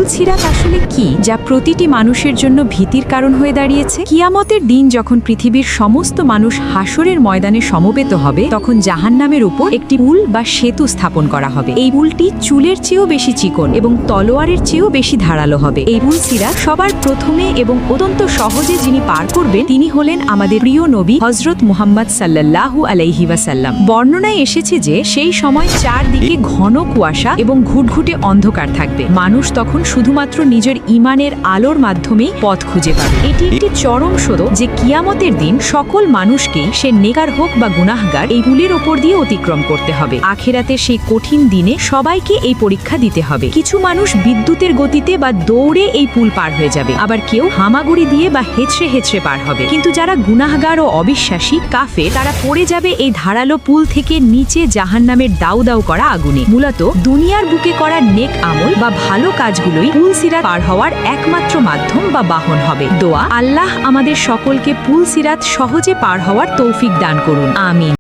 সিরাত আসলে কি, যা প্রতিটি মানুষের জন্য ভীতির কারণ হয়ে দাঁড়িয়েছে? কিয়ামতের দিন যখন পৃথিবীর সমস্ত মানুষ হাসরের ময়দানে সমবেত হবে, তখন জাহান্নামের উপর একটি পুল বা সেতু স্থাপন করা হবে। এই পুলটি চুলের চেয়েও বেশি চিকন এবং তলোয়ারের চেয়েও বেশি ধারালো হবে। এই পুল সিরাত সবার প্রথমে এবং অত্যন্ত সহজে যিনি পার করবেন, তিনি হলেন আমাদের প্রিয় নবী হযরত মুহাম্মদ সাল্লাল্লাহু আলাইহি ওয়াসাল্লাম। বর্ণনায় এসেছে যে সেই সময় চারদিকে ঘন কুয়াশা এবং ঘুটঘুটে অন্ধকার থাকবে। মানুষ তখন শুধুমাত্র নিজের ঈমানের আলোর মাধ্যমেই পথ খুঁজে পাবে। এটি একটি চরম সত্য যে কিয়ামতের দিন সকল মানুষকেই, সে নেকার হোক বা গুনাহগার, এই পুলের ওপর দিয়ে অতিক্রম করতে হবে। আখিরাতে সেই কঠিন দিনে সবাইকে এই পরীক্ষা দিতে হবে। কিছু মানুষ বিদ্যুতের গতিতে বা দৌড়ে এই পুল পার হয়ে যাবে, আবার কেউ হামাগুড়ি দিয়ে বা হেঁচড়ে হেঁচড়ে পার হবে। কিন্তু যারা গুনাহগার ও অবিশ্বাসী কাফের, তারা পড়ে যাবে এই ধারালো পুল থেকে নিচে জাহান্নামের দাউ দাউ করা আগুনে। মূলত দুনিয়ার বুকে করা নেক আমল বা ভালো কাজগুলোই পুল সিরাত পার হওয়ার একমাত্র মাধ্যম বা বাহন হবে। দোয়া, আল্লাহ আমাদের সকলকে পুল সিরাত সহজে পার হওয়ার তৌফিক দান করুন। আমিন।